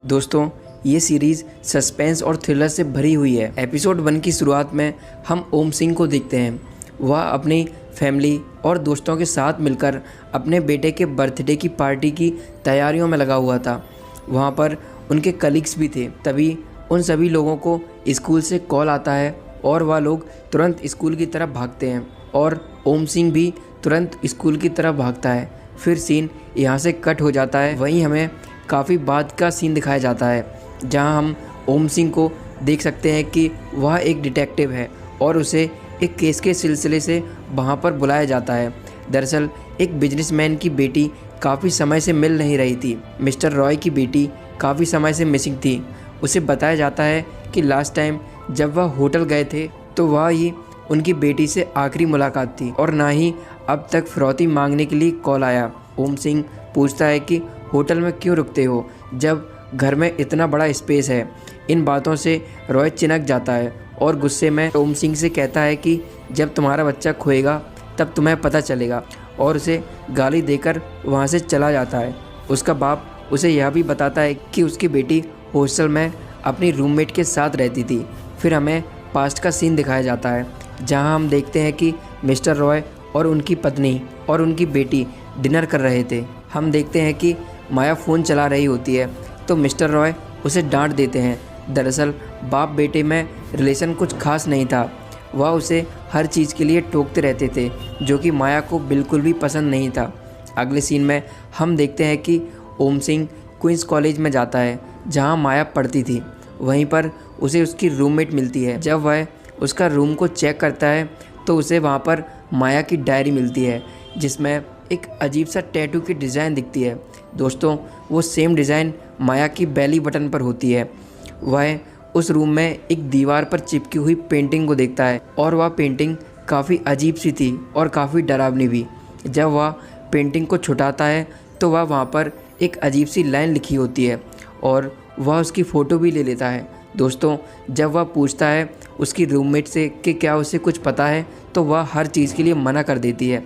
दोस्तों, ये series suspense और थ्रिलर से भरी हुई है। एपिसोड 1 की शुरुआत में हम ओम सिंह को देखते हैं। वह अपनी फैमिली और दोस्तों के साथ मिलकर अपने बेटे के बर्थडे की पार्टी की तैयारियों में लगा हुआ था। वहाँ पर उनके कलीग्स भी थे। तभी उन सभी लोगों को स्कूल से कॉल आता है और वह लोग तुरंत स्कूल की तरफ भागते हैं और ओम सिंह भी तुरंत स्कूल की तरफ भागता है। फिर सीन यहाँ से कट हो जाता है। वहीं हमें काफ़ी बाद का सीन दिखाया जाता है जहां हम ओम सिंह को देख सकते हैं कि वह एक डिटेक्टिव है और उसे एक केस के सिलसिले से वहां पर बुलाया जाता है। दरअसल एक बिजनेसमैन की बेटी काफ़ी समय से मिल नहीं रही थी। मिस्टर रॉय की बेटी काफ़ी समय से मिसिंग थी। उसे बताया जाता है कि लास्ट टाइम जब वह होटल गए थे तो वह ही उनकी बेटी से आखिरी मुलाकात थी और ना ही अब तक फिरौती मांगने के लिए कॉल आया। ओम सिंह पूछता है कि होटल में क्यों रुकते हो जब घर में इतना बड़ा स्पेस है। इन बातों से रॉय चिनक जाता है और गुस्से में ओम सिंह से कहता है कि जब तुम्हारा बच्चा खोएगा तब तुम्हें पता चलेगा, और उसे गाली देकर वहाँ से चला जाता है। उसका बाप उसे यह भी बताता है कि उसकी बेटी हॉस्टल में अपनी रूममेट के साथ रहती थी। फिर हमें पास्ट का सीन दिखाया जाता है जहाँ हम देखते हैं कि मिस्टर रॉय और उनकी पत्नी और उनकी बेटी डिनर कर रहे थे। हम देखते हैं कि माया फ़ोन चला रही होती है तो मिस्टर रॉय उसे डांट देते हैं। दरअसल बाप बेटे में रिलेशन कुछ खास नहीं था। वह उसे हर चीज़ के लिए टोकते रहते थे जो कि माया को बिल्कुल भी पसंद नहीं था। अगले सीन में हम देखते हैं कि ओम सिंह क्वींस कॉलेज में जाता है जहां माया पढ़ती थी। वहीं पर उसे उसकी रूममेट मिलती है। जब वह उसका रूम को चेक करता है तो उसे वहाँ पर माया की डायरी मिलती है जिसमें एक अजीब सा टैटू की डिज़ाइन दिखती है। दोस्तों, वो सेम डिज़ाइन माया की बेली बटन पर होती है। वह उस रूम में एक दीवार पर चिपकी हुई पेंटिंग को देखता है और वह पेंटिंग काफ़ी अजीब सी थी और काफ़ी डरावनी भी। जब वह पेंटिंग को छुटाता है तो वह वहाँ पर एक अजीब सी लाइन लिखी होती है और वह उसकी फ़ोटो भी ले लेता है। दोस्तों, जब वह पूछता है उसकी रूममेट से कि क्या उसे कुछ पता है तो वह हर चीज़ के लिए मना कर देती है।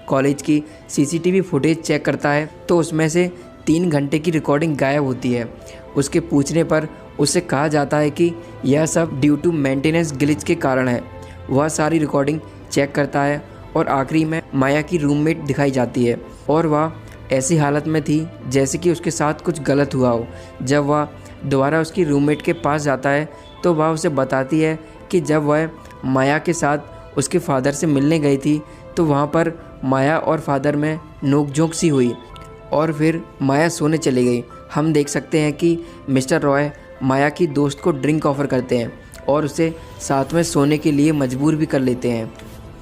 कॉलेज की सीसीटीवी फुटेज चेक करता है तो उसमें से 3 घंटे की रिकॉर्डिंग गायब होती है। उसके पूछने पर उसे कहा जाता है कि यह सब ड्यू टू मेंटेनेंस ग्लिच के कारण है। वह सारी रिकॉर्डिंग चेक करता है और आखिरी में माया की रूममेट दिखाई जाती है और वह ऐसी हालत में थी जैसे कि उसके साथ कुछ गलत हुआ हो। जब वह दोबारा उसकी रूममेट के पास जाता है तो वह उसे बताती है कि जब वह माया के साथ उसके फादर से मिलने गई थी तो वहाँ पर माया और फादर में नोकझोंक सी हुई और फिर माया सोने चली गई। हम देख सकते हैं कि मिस्टर रॉय माया की दोस्त को ड्रिंक ऑफ़र करते हैं और उसे साथ में सोने के लिए मजबूर भी कर लेते हैं।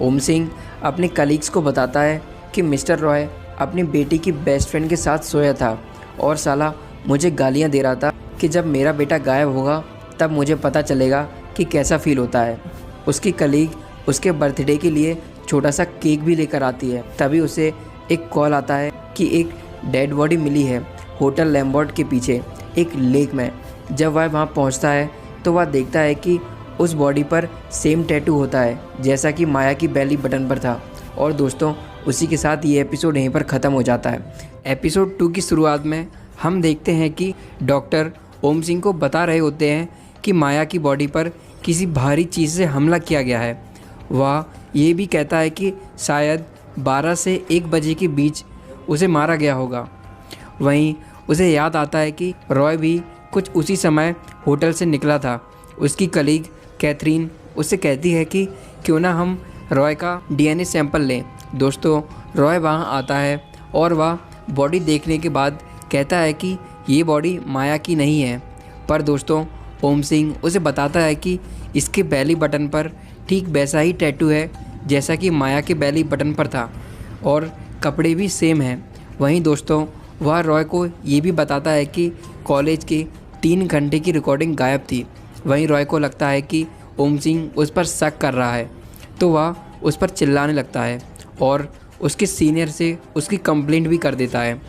ओम सिंह अपने कलीग्स को बताता है कि मिस्टर रॉय अपनी बेटी की बेस्ट फ्रेंड के साथ सोया था और साला मुझे गालियाँ दे रहा था कि जब मेरा बेटा गायब होगा तब मुझे पता चलेगा कि कैसा फ़ील होता है। उसकी कलीग उसके बर्थडे के लिए छोटा सा केक भी लेकर आती है। तभी उसे एक कॉल आता है कि एक डेड बॉडी मिली है होटल लैम्बर्ट के पीछे एक लेक में। जब वह वहाँ पहुँचता है तो वह देखता है कि उस बॉडी पर सेम टैटू होता है जैसा कि माया की बेली बटन पर था। और दोस्तों, उसी के साथ ये एपिसोड यहीं पर ख़त्म हो जाता है। एपिसोड 2 की शुरुआत में हम देखते हैं कि डॉक्टर ओम सिंह को बता रहे होते हैं कि माया की बॉडी पर किसी भारी चीज़ से हमला किया गया है। वह ये भी कहता है कि शायद 12 से 1 बजे के बीच उसे मारा गया होगा। वहीं उसे याद आता है कि रॉय भी कुछ उसी समय होटल से निकला था। उसकी कलीग कैथरीन उससे कहती है कि क्यों ना हम रॉय का डीएनए सैंपल लें। दोस्तों, रॉय वहाँ आता है और वह बॉडी देखने के बाद कहता है कि ये बॉडी माया की नहीं है। पर दोस्तों, ओम सिंह उसे बताता है कि इसके बेली बटन पर ठीक वैसा ही टैटू है जैसा कि माया के बेली बटन पर था और कपड़े भी सेम हैं। वहीं दोस्तों, वह रॉय को ये भी बताता है कि कॉलेज की 3 घंटे की रिकॉर्डिंग गायब थी। वहीं रॉय को लगता है कि ओम सिंह उस पर शक कर रहा है तो वह उस पर चिल्लाने लगता है और उसके सीनियर से उसकी कंप्लेंट भी कर देता है।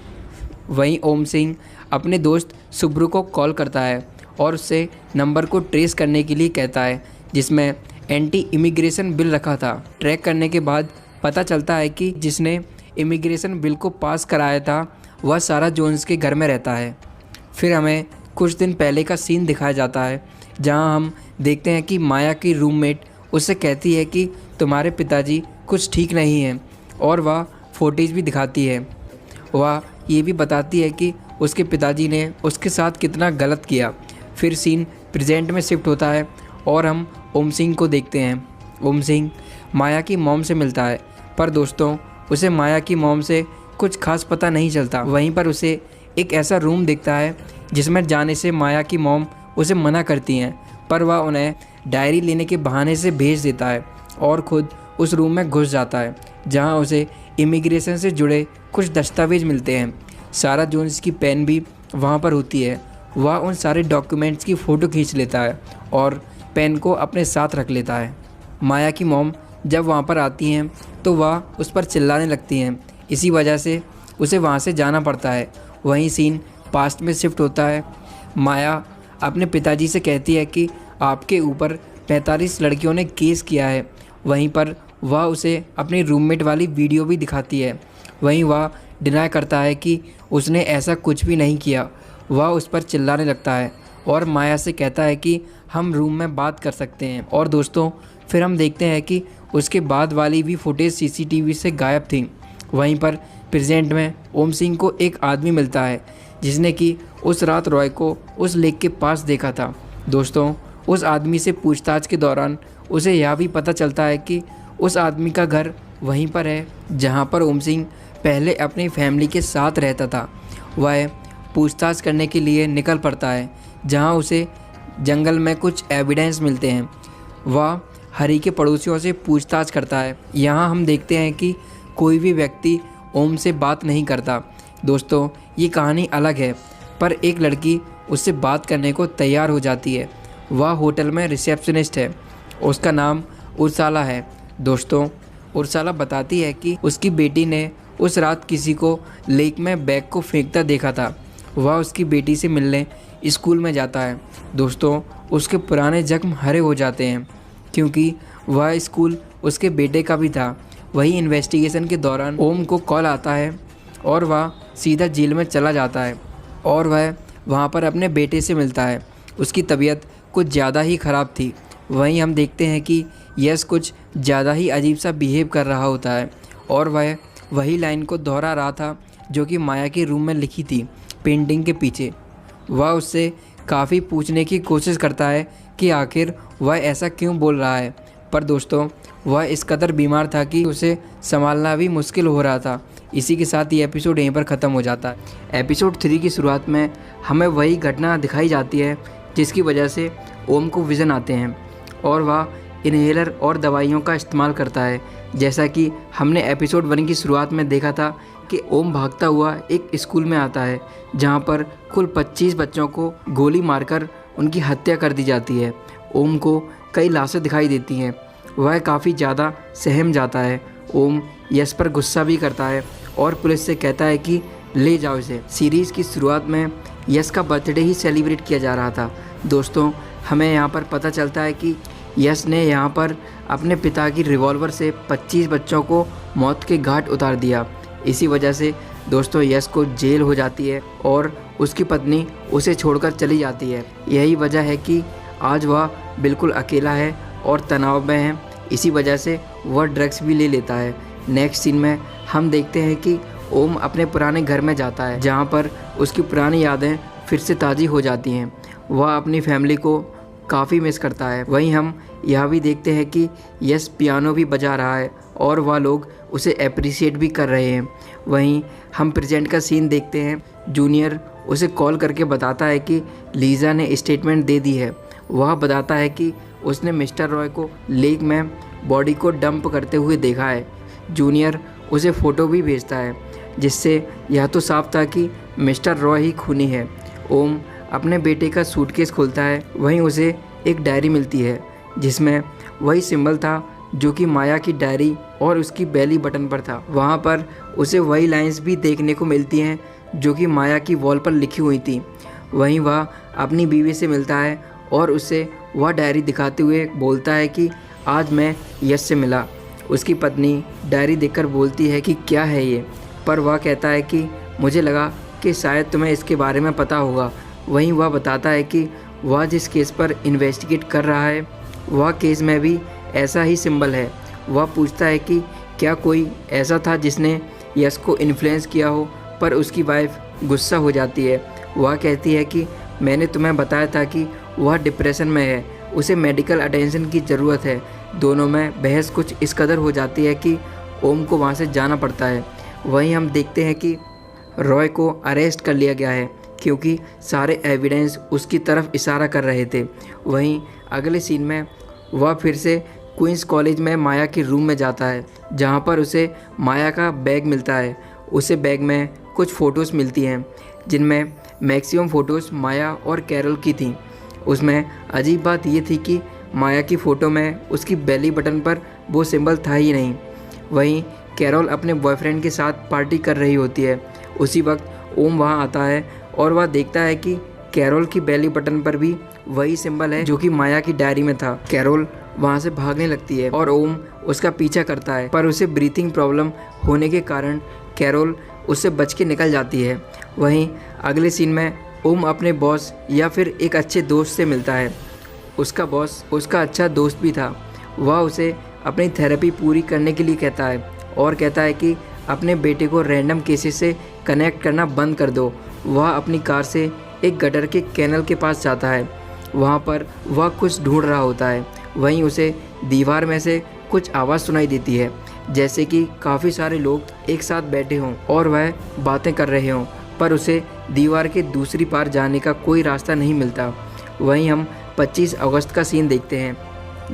वहीं ओम सिंह अपने दोस्त सुब्रू को कॉल करता है और उससे नंबर को ट्रेस करने के लिए कहता है जिसमें एंटी इमिग्रेशन बिल रखा था। ट्रैक करने के बाद पता चलता है कि जिसने इमिग्रेशन बिल को पास कराया था वह सारा जोन्स के घर में रहता है। फिर हमें कुछ दिन पहले का सीन दिखाया जाता है, जहां हम देखते हैं कि माया की रूममेट उससे कहती है कि तुम्हारे पिताजी कुछ ठीक नहीं हैं, और वह फोटेज भी दिखाती है। वह ये भी बताती है कि उसके पिताजी ने उसके साथ कितना गलत किया। फिर सीन प्रेजेंट में शिफ्ट होता है और हम ओम सिंह को देखते हैं। ओम सिंह माया की मॉम से मिलता है, पर दोस्तों उसे माया की मॉम से कुछ खास पता नहीं चलता। वहीं पर उसे एक ऐसा रूम दिखता है जिसमें जाने से माया की मॉम उसे मना करती हैं, पर वह उन्हें डायरी लेने के बहाने से भेज देता है और ख़ुद उस रूम में घुस जाता है, जहां उसे इमिग्रेशन से जुड़े कुछ दस्तावेज़ मिलते हैं। सारा जोन्स की पेन भी वहां पर होती है। वह उन सारे डॉक्यूमेंट्स की फ़ोटो खींच लेता है और पेन को अपने साथ रख लेता है। माया की मॉम जब वहाँ पर आती हैं तो वह उस पर चिल्लाने लगती हैं। इसी वजह से उसे वहाँ से जाना पड़ता है। वहीं सीन पास्ट में शिफ्ट होता है। माया अपने पिताजी से कहती है कि आपके ऊपर 45 लड़कियों ने केस किया है। वहीं पर वह उसे अपनी रूममेट वाली वीडियो भी दिखाती है। वहीं वह डिनाई करता है कि उसने ऐसा कुछ भी नहीं किया। वह उस पर चिल्लाने लगता है और माया से कहता है कि हम रूम में बात कर सकते हैं। और दोस्तों फिर हम देखते हैं कि उसके बाद वाली भी फुटेज सीसीटीवी से गायब थी। वहीं पर प्रेजेंट में ओम सिंह को एक आदमी मिलता है जिसने कि उस रात रॉय को उस लेक के पास देखा था। दोस्तों उस आदमी से पूछताछ के दौरान उसे यह भी पता चलता है कि उस आदमी का घर वहीं पर है जहां पर ओम सिंह पहले अपनी फैमिली के साथ रहता था। वह पूछताछ करने के लिए निकल पड़ता है, जहां उसे जंगल में कुछ एविडेंस मिलते हैं। वह हरी के पड़ोसियों से पूछताछ करता है। यहाँ हम देखते हैं कि कोई भी व्यक्ति ओम से बात नहीं करता। दोस्तों ये कहानी अलग है, पर एक लड़की उससे बात करने को तैयार हो जाती है। वह होटल में रिसेप्शनिस्ट है। उसका नाम उर्साला है। दोस्तों उर्साला बताती है कि उसकी बेटी ने उस रात किसी को लेक में बैग को फेंकता देखा था। वह उसकी बेटी से मिलने स्कूल में जाता है। दोस्तों उसके पुराने जख्म हरे हो जाते हैं क्योंकि वह स्कूल उसके बेटे का भी था। वही इन्वेस्टिगेशन के दौरान ओम को कॉल आता है और वह सीधा जेल में चला जाता है और वह वहाँ पर अपने बेटे से मिलता है। उसकी तबीयत कुछ ज़्यादा ही ख़राब थी। वहीं हम देखते हैं कि यश कुछ ज़्यादा ही अजीब सा बिहेव कर रहा होता है और वह वही लाइन को दोहरा रहा था जो कि माया के रूम में लिखी थी पेंटिंग के पीछे। वह उससे काफ़ी पूछने की कोशिश करता है कि आखिर वह ऐसा क्यों बोल रहा है, पर दोस्तों वह इस कदर बीमार था कि उसे संभालना भी मुश्किल हो रहा था। इसी के साथ ये एपिसोड यहीं पर ख़त्म हो जाता है। एपिसोड 3 की शुरुआत में हमें वही घटना दिखाई जाती है जिसकी वजह से ओम को विज़न आते हैं और वह इन्हेलर और दवाइयों का इस्तेमाल करता है। जैसा कि हमने एपिसोड 1 की शुरुआत में देखा था कि ओम भागता हुआ एक स्कूल में आता है जहां पर कुल 25 बच्चों को गोली मारकर उनकी हत्या कर दी जाती है। ओम को कई लाशें दिखाई देती हैं। वह काफ़ी ज़्यादा सहम जाता है। ओम यश पर गुस्सा भी करता है और पुलिस से कहता है कि ले जाओ इसे। सीरीज़ की शुरुआत में यश का बर्थडे ही सेलिब्रेट किया जा रहा था। दोस्तों हमें यहाँ पर पता चलता है कि यश ने यहाँ पर अपने पिता की रिवॉल्वर से 25 बच्चों को मौत के घाट उतार दिया। इसी वजह से दोस्तों यश को जेल हो जाती है और उसकी पत्नी उसे छोड़कर चली जाती है। यही वजह है कि आज वह बिल्कुल अकेला है और तनाव में है। इसी वजह से वह ड्रग्स भी ले लेता है। नेक्स्ट सीन में हम देखते हैं कि ओम अपने पुराने घर में जाता है जहाँ पर उसकी पुरानी यादें फिर से ताज़ी हो जाती हैं। वह अपनी फैमिली को काफ़ी मिस करता है। वहीं हम यह भी देखते हैं कि यश पियानो भी बजा रहा है और वह लोग उसे अप्रिशिएट भी कर रहे हैं। वहीं हम प्रेजेंट का सीन देखते हैं। जूनियर उसे कॉल करके बताता है कि लीज़ा ने स्टेटमेंट दे दी है। वह बताता है कि उसने मिस्टर रॉय को लेक में बॉडी को डंप करते हुए देखा है। जूनियर उसे फ़ोटो भी भेजता है जिससे यह तो साफ था कि मिस्टर रॉय ही खूनी है। ओम अपने बेटे का सूटकेस खोलता है। वहीं उसे एक डायरी मिलती है जिसमें वही सिंबल था जो कि माया की डायरी और उसकी बेली बटन पर था। वहाँ पर उसे वही लाइंस भी देखने को मिलती हैं जो कि माया की वॉल पर लिखी हुई थी। वहीं वह अपनी बीवी से मिलता है और उसे वह डायरी दिखाते हुए बोलता है कि आज मैं यश से मिला। उसकी पत्नी डायरी देखकर बोलती है कि क्या है ये, पर वह कहता है कि मुझे लगा कि शायद तुम्हें इसके बारे में पता होगा। वहीं वह बताता है कि वह जिस केस पर इन्वेस्टिगेट कर रहा है वह केस में भी ऐसा ही सिंबल है। वह पूछता है कि क्या कोई ऐसा था जिसने यश को इन्फ्लुएंस किया हो, पर उसकी वाइफ गुस्सा हो जाती है। वह कहती है कि मैंने तुम्हें बताया था कि वह डिप्रेशन में है, उसे मेडिकल अटेंशन की ज़रूरत है। दोनों में बहस कुछ इस कदर हो जाती है कि ओम को वहाँ से जाना पड़ता है। वहीं हम देखते हैं कि रॉय को अरेस्ट कर लिया गया है क्योंकि सारे एविडेंस उसकी तरफ इशारा कर रहे थे। वहीं अगले सीन में वह फिर से क्वींस कॉलेज में माया के रूम में जाता है, जहाँ पर उसे माया का बैग मिलता है। उसे बैग में कुछ फ़ोटोज़ मिलती हैं जिनमें मैक्सिमम फ़ोटोज़ माया और कैरोल की थीं। उसमें अजीब बात ये थी कि माया की फ़ोटो में उसकी बेली बटन पर वो सिंबल था ही नहीं। वहीं कैरोल अपने बॉयफ्रेंड के साथ पार्टी कर रही होती है। उसी वक्त ओम वहाँ आता है और वह देखता है कि कैरोल की बेली बटन पर भी वही सिंबल है जो कि माया की डायरी में था। कैरोल वहाँ से भागने लगती है और ओम उसका पीछा करता है, पर उसे ब्रीथिंग प्रॉब्लम होने के कारण कैरोल उससे बच के निकल जाती है। वहीं अगले सीन में ओम अपने बॉस या फिर एक अच्छे दोस्त से मिलता है। उसका बॉस उसका अच्छा दोस्त भी था। वह उसे अपनी थेरेपी पूरी करने के लिए कहता है और कहता है कि अपने बेटे को रैंडम केसेस से कनेक्ट करना बंद कर दो। वह अपनी कार से एक गटर के कैनल के पास जाता है। वहाँ पर वह कुछ ढूंढ रहा होता है। वहीं उसे दीवार में से कुछ आवाज़ सुनाई देती है, जैसे कि काफ़ी सारे लोग एक साथ बैठे हों और वह बातें कर रहे हों, पर उसे दीवार के दूसरी पार जाने का कोई रास्ता नहीं मिलता। वहीं हम 25 अगस्त का सीन देखते हैं,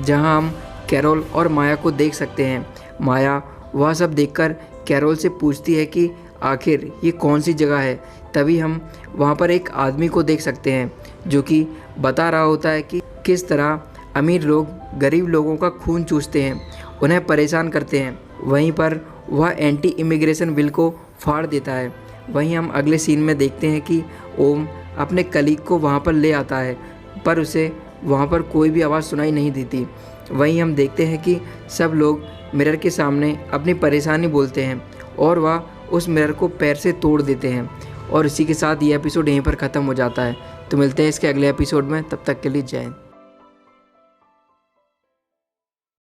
जहां हम कैरोल और माया को देख सकते हैं। माया वह सब देखकर कैरोल से पूछती है कि आखिर ये कौन सी जगह है। तभी हम वहाँ पर एक आदमी को देख सकते हैं जो कि बता रहा होता है कि किस तरह अमीर लोग गरीब लोगों का खून चूसते हैं, उन्हें परेशान करते हैं। वहीं पर वह एंटी इमिग्रेशन बिल को फाड़ देता है। वहीं हम अगले सीन में देखते हैं कि ओम अपने कलीग को वहाँ पर ले आता है, पर उसे वहाँ पर कोई भी आवाज़ सुनाई नहीं देती। वहीं हम देखते हैं कि सब लोग मिरर के सामने अपनी परेशानी बोलते हैं और वह उस मिरर को पैर से तोड़ देते हैं। और इसी के साथ ये एपिसोड यहीं पर ख़त्म हो जाता है। तो मिलते हैं इसके अगले एपिसोड में, तब तक के लिए जय हिंद।